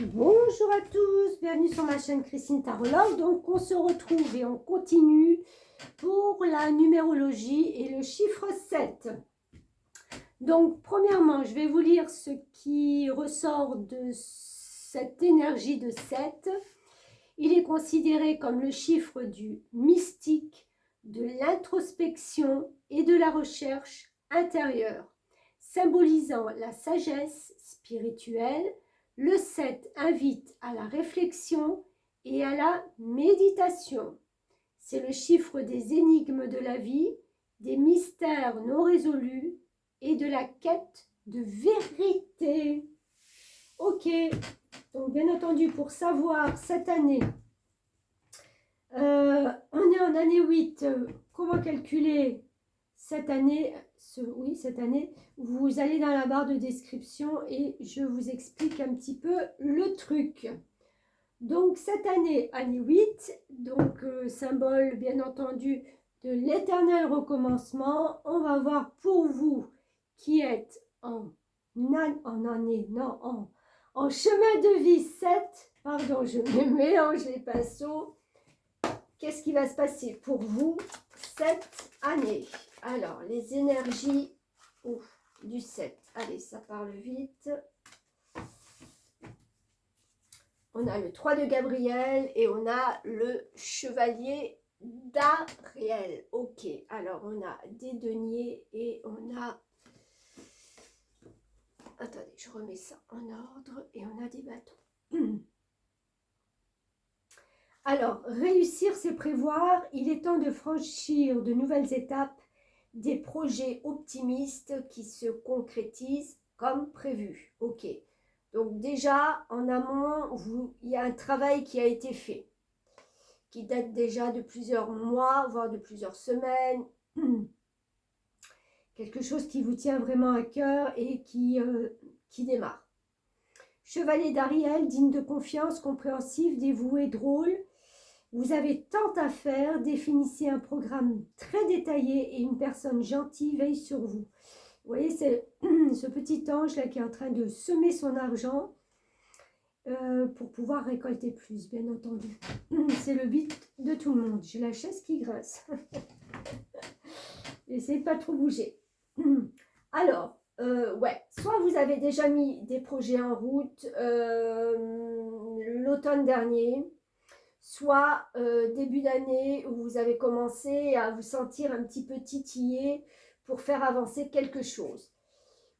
Bonjour à tous, bienvenue sur ma chaîne Christine Tarologue. Donc on se retrouve et on continue pour la numérologie et le chiffre 7. Donc premièrement, je vais vous lire ce qui ressort de cette énergie de 7. Il est considéré comme le chiffre du mystique, de l'introspection et de la recherche intérieure, symbolisant la sagesse spirituelle. Le 7 invite à la réflexion et à la méditation. C'est le chiffre des énigmes de la vie, des mystères non résolus et de la quête de vérité. Ok, donc bien entendu, pour savoir cette année, on est en année 8, comment calculer cette année, cette année, vous allez dans la barre de description et je vous explique un petit peu le truc. Donc cette année, année 8, donc symbole bien entendu de l'éternel recommencement. On va voir pour vous qui êtes en chemin de vie 7, pardon, je me mélange les pinceaux. Qu'est-ce qui va se passer pour vous cette année? Alors, les énergies du 7. Allez, ça parle vite. On a le 3 de Gabriel et on a le chevalier d'Ariel. Ok, alors on a des deniers et on a... Attendez, je remets ça en ordre et on a des bâtons. Alors, réussir, c'est prévoir. Il est temps de franchir de nouvelles étapes, des projets optimistes qui se concrétisent comme prévu. Ok. Donc déjà, en amont, il y a un travail qui a été fait, qui date déjà de plusieurs mois, voire de plusieurs semaines. Quelque chose qui vous tient vraiment à cœur et qui démarre. Chevalier d'Ariel, digne de confiance, compréhensif, dévoué, drôle. Vous avez tant à faire, définissez un programme très détaillé et une personne gentille veille sur vous. Vous voyez, c'est ce petit ange là qui est en train de semer son argent pour pouvoir récolter plus, bien entendu. C'est le but de tout le monde. J'ai la chaise qui grince. Essayez de pas trop bouger. Alors, ouais, soit vous avez déjà mis des projets en route l'automne dernier, soit début d'année où vous avez commencé à vous sentir un petit peu titillé pour faire avancer quelque chose.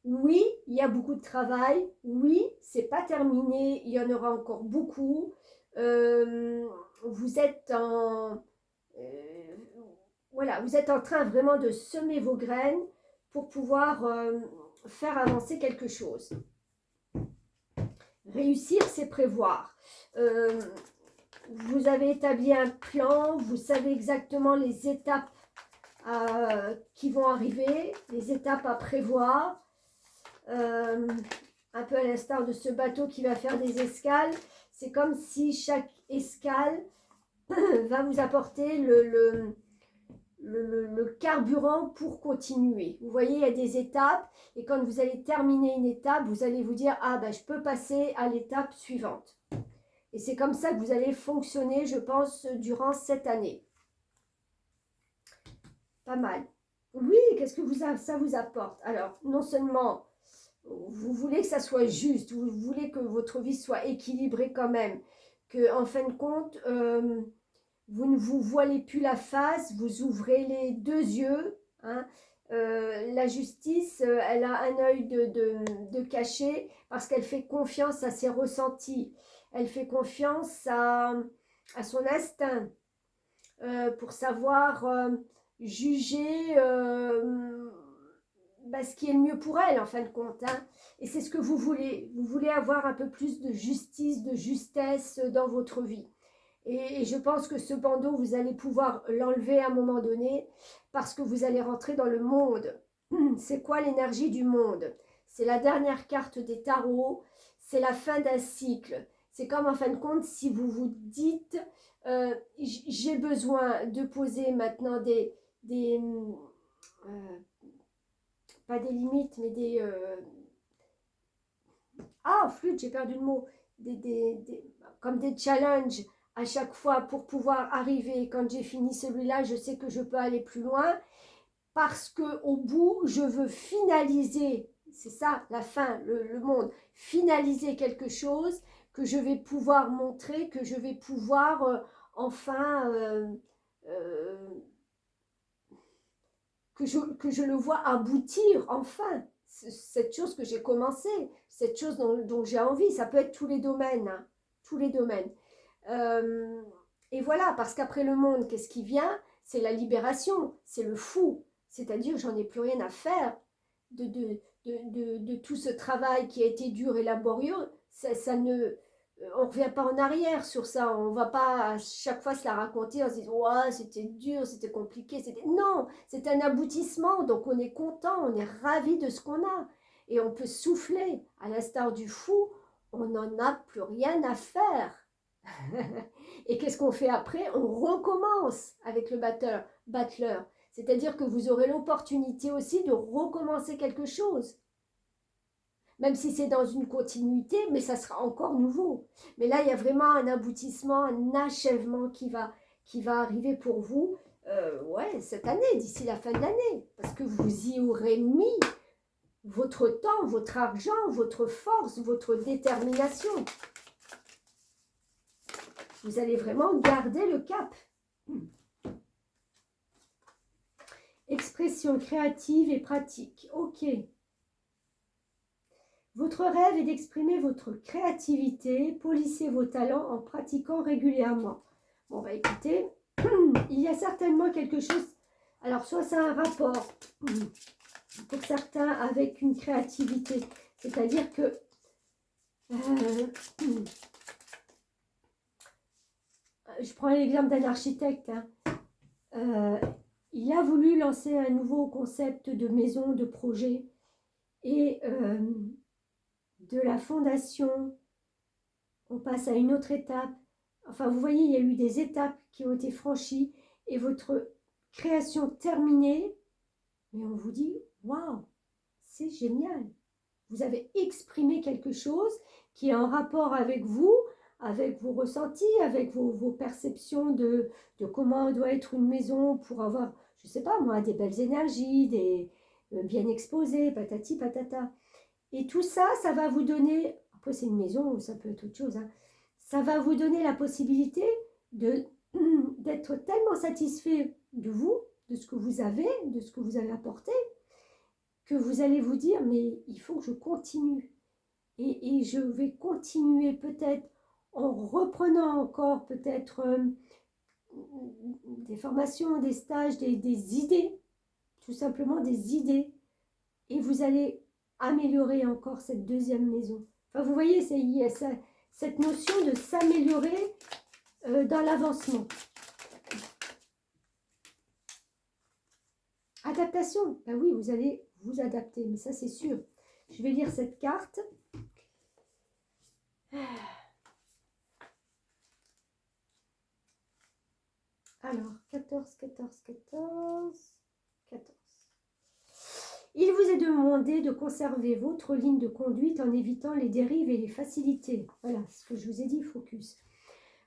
Oui, il y a beaucoup de travail. Oui, c'est pas terminé. Il y en aura encore beaucoup. Vous êtes voilà, vous êtes en train vraiment de semer vos graines pour pouvoir faire avancer quelque chose. Réussir, c'est prévoir. Vous avez établi un plan, vous savez exactement les étapes qui vont arriver, les étapes à prévoir. Un peu à l'instar de ce bateau qui va faire des escales. C'est comme si chaque escale va vous apporter le carburant pour continuer. Vous voyez, il y a des étapes et quand vous allez terminer une étape, vous allez vous dire « Ah, ben, je peux passer à l'étape suivante ». Et c'est comme ça que vous allez fonctionner, je pense, durant cette année. Pas mal. Oui, qu'est-ce que ça vous apporte? Alors, non seulement vous voulez que ça soit juste, vous voulez que votre vie soit équilibrée quand même, que en fin de compte, vous ne vous voilez plus la face, vous ouvrez les deux yeux. Hein. La justice, elle a un œil de cachet parce qu'elle fait confiance à ses ressentis. Elle fait confiance à son instinct pour savoir juger ce qui est le mieux pour elle en fin de compte. Hein. Et c'est ce que vous voulez. Vous voulez avoir un peu plus de justice, de justesse dans votre vie. Et je pense que ce bandeau, vous allez pouvoir l'enlever à un moment donné parce que vous allez rentrer dans le monde. C'est quoi l'énergie du monde? C'est la dernière carte des tarots, c'est la fin d'un cycle. C'est comme en fin de compte, si vous vous dites, j'ai besoin de poser maintenant pas des limites, mais des... Ah, flûte, j'ai perdu le mot. comme des challenges à chaque fois pour pouvoir arriver. Quand j'ai fini celui-là, je sais que je peux aller plus loin parce qu'au bout, je veux finaliser, c'est ça la fin, le monde, finaliser quelque chose que je vais pouvoir montrer, que je vais pouvoir enfin, que je le vois aboutir enfin, cette chose que j'ai commencé, cette chose dont j'ai envie. Ça peut être tous les domaines, hein, tous les domaines. Et voilà, parce qu'après le monde, qu'est-ce qui vient? C'est la libération, c'est le fou. C'est-à-dire que j'en ai plus rien à faire de tout ce travail qui a été dur et laborieux. Ça ne, on ne revient pas en arrière sur ça. On ne va pas à chaque fois se la raconter en se disant ouais, c'était dur, c'était compliqué. Non, c'est un aboutissement. Donc on est content, on est ravi de ce qu'on a. Et on peut souffler. À l'instar du fou, on n'en a plus rien à faire. Et qu'est-ce qu'on fait après? On recommence avec le battleur. C'est-à-dire que vous aurez l'opportunité aussi de recommencer quelque chose. Même si c'est dans une continuité, mais ça sera encore nouveau. Mais là, il y a vraiment un aboutissement, un achèvement qui va arriver pour vous ouais, cette année, d'ici la fin de l'année. Parce que vous y aurez mis votre temps, votre argent, votre force, votre détermination. Vous allez vraiment garder le cap. Expression créative et pratique. Ok. Votre rêve est d'exprimer votre créativité. Polissez vos talents en pratiquant régulièrement. Bon, bah écoutez, il y a certainement quelque chose. Alors, soit c'est un rapport, pour certains, avec une créativité. C'est-à-dire que je prends l'exemple d'un architecte. Hein. Il a voulu lancer un nouveau concept de maison, de projet. Et de la fondation, on passe à une autre étape. Enfin, vous voyez, il y a eu des étapes qui ont été franchies. Et votre création terminée, mais on vous dit, waouh, c'est génial. Vous avez exprimé quelque chose qui est en rapport avec vous, avec vos ressentis, avec vos perceptions de comment doit être une maison pour avoir, je ne sais pas moi, des belles énergies, des bien exposées, patati patata. Et tout ça, ça va vous donner, après c'est une maison, ça peut être autre chose, hein, ça va vous donner la possibilité d'être tellement satisfait de vous, de ce que vous avez, de ce que vous avez apporté, que vous allez vous dire, mais il faut que je continue. Et je vais continuer peut-être en reprenant encore peut-être des formations, des stages, des idées, tout simplement des idées. Et vous allez améliorer encore cette deuxième maison. Enfin, vous voyez, il y a cette notion de s'améliorer dans l'avancement. Adaptation, ben oui, vous allez vous adapter, mais ça c'est sûr. Je vais lire cette carte. Alors, 14, 14, 14, 14. Il vous est demandé de conserver votre ligne de conduite en évitant les dérives et les facilités. Voilà ce que je vous ai dit, focus.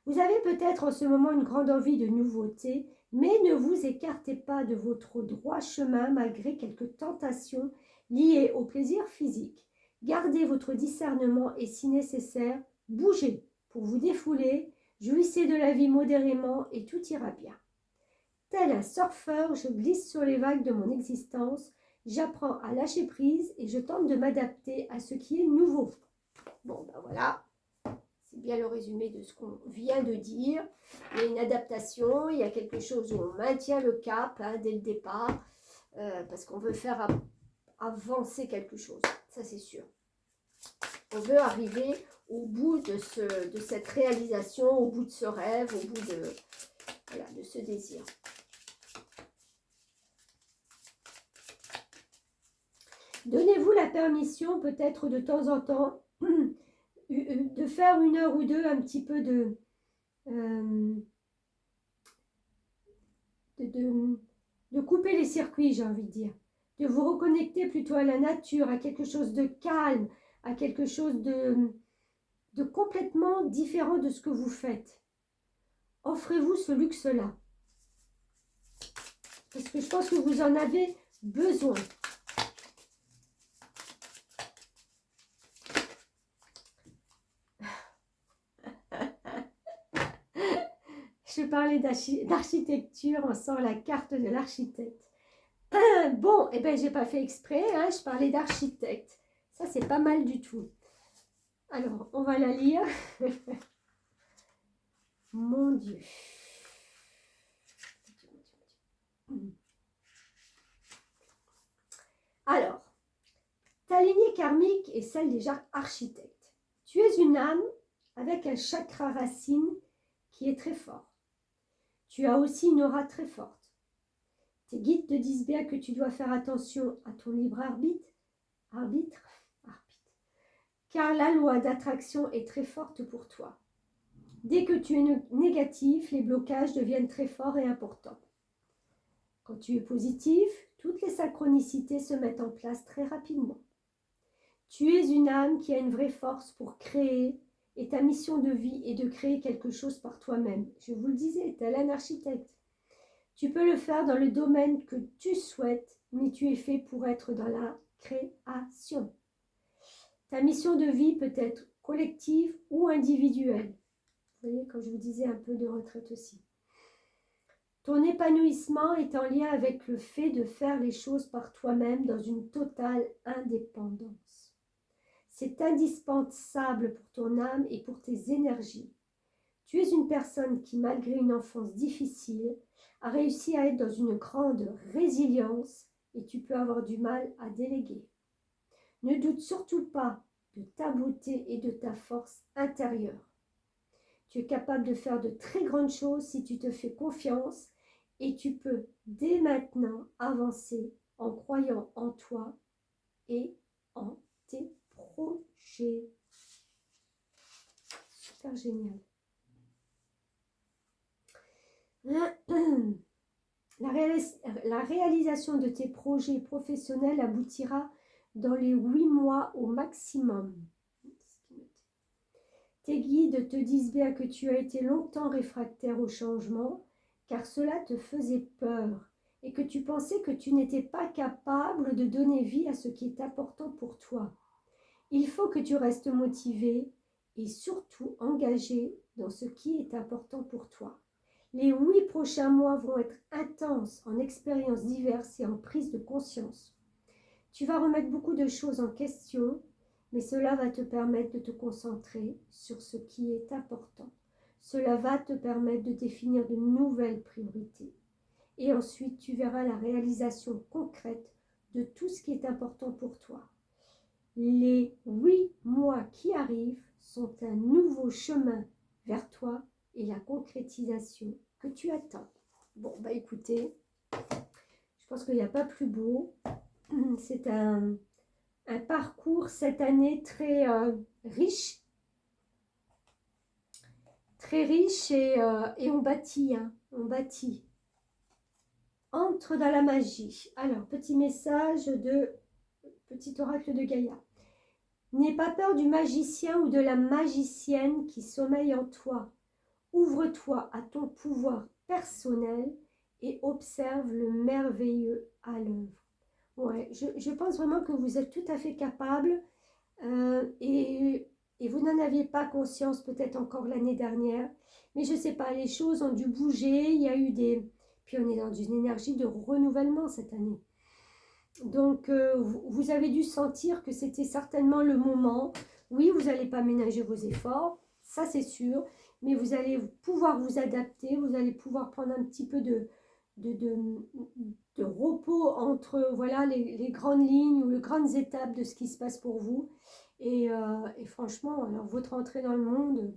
Vous avez peut-être en ce moment une grande envie de nouveauté, mais ne vous écartez pas de votre droit chemin malgré quelques tentations liées au plaisir physique. Gardez votre discernement et si nécessaire, bougez pour vous défouler, jouissez de la vie modérément et tout ira bien. Tel un surfeur, je glisse sur les vagues de mon existence, j'apprends à lâcher prise et je tente de m'adapter à ce qui est nouveau. Bon, ben voilà. C'est bien le résumé de ce qu'on vient de dire. Il y a une adaptation, il y a quelque chose où on maintient le cap hein, dès le départ, parce qu'on veut faire avancer quelque chose, ça c'est sûr. On veut arriver au bout de cette réalisation, au bout de ce rêve, au bout de ce désir. Donnez-vous la permission peut-être de temps en temps de faire 1 heure ou 2 un petit peu de couper les circuits, j'ai envie de dire. De vous reconnecter plutôt à la nature, à quelque chose de calme, à quelque chose de de complètement différent de ce que vous faites. Offrez-vous ce luxe-là. Parce que je pense que vous en avez besoin. Je parlais d'architecture, on sort la carte de l'architecte. Bon, eh bien, j'ai pas fait exprès, hein, je parlais d'architecte. Ça, c'est pas mal du tout. Alors, on va la lire. Mon Dieu. Alors, ta lignée karmique est celle des architectes. Tu es une âme avec un chakra racine qui est très fort. Tu as aussi une aura très forte. Tes guides te disent bien que tu dois faire attention à ton libre arbitre, car la loi d'attraction est très forte pour toi. Dès que tu es négatif, les blocages deviennent très forts et importants. Quand tu es positif, toutes les synchronicités se mettent en place très rapidement. Tu es une âme qui a une vraie force pour créer, et ta mission de vie est de créer quelque chose par toi-même. Je vous le disais, tel un architecte. Tu peux le faire dans le domaine que tu souhaites, mais tu es fait pour être dans la création. Ta mission de vie peut être collective ou individuelle. Vous voyez, quand je vous disais un peu de retraite aussi. Ton épanouissement est en lien avec le fait de faire les choses par toi-même dans une totale indépendance. C'est indispensable pour ton âme et pour tes énergies. Tu es une personne qui, malgré une enfance difficile, a réussi à être dans une grande résilience et tu peux avoir du mal à déléguer. Ne doute surtout pas de ta beauté et de ta force intérieure. Tu es capable de faire de très grandes choses si tu te fais confiance et tu peux dès maintenant avancer en croyant en toi et en tes projets. Super génial. La réalisation de tes projets professionnels aboutira dans les 8 mois au maximum. Tes guides te disent bien que tu as été longtemps réfractaire au changement, car cela te faisait peur et que tu pensais que tu n'étais pas capable de donner vie à ce qui est important pour toi. Il faut que tu restes motivé et surtout engagé dans ce qui est important pour toi. Les 8 prochains mois vont être intenses en expériences diverses et en prise de conscience. Tu vas remettre beaucoup de choses en question, mais cela va te permettre de te concentrer sur ce qui est important. Cela va te permettre de définir de nouvelles priorités. Et ensuite, tu verras la réalisation concrète de tout ce qui est important pour toi. Les 8 mois qui arrivent sont un nouveau chemin vers toi et la concrétisation que tu attends. Bon, bah écoutez, je pense qu'il n'y a pas plus beau. C'est un parcours cette année très riche. Très riche et on bâtit, hein, on bâtit. Entre dans la magie. Alors, petit message de petit oracle de Gaïa. N'aie pas peur du magicien ou de la magicienne qui sommeille en toi. Ouvre-toi à ton pouvoir personnel et observe le merveilleux à l'œuvre. Ouais, je pense vraiment que vous êtes tout à fait capable et vous n'en aviez pas conscience peut-être encore l'année dernière. Mais je ne sais pas, les choses ont dû bouger, il y a eu des... Puis on est dans une énergie de renouvellement cette année. Donc, vous avez dû sentir que c'était certainement le moment. Oui, vous n'allez pas ménager vos efforts, ça c'est sûr, mais vous allez pouvoir vous adapter, vous allez pouvoir prendre un petit peu de repos entre voilà, les grandes lignes ou les grandes étapes de ce qui se passe pour vous. Et franchement, alors, votre entrée dans le monde,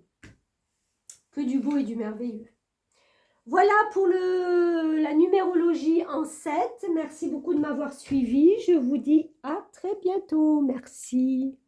que du beau et du merveilleux. Voilà pour la numérologie en 7. Merci beaucoup de m'avoir suivi. Je vous dis à très bientôt. Merci.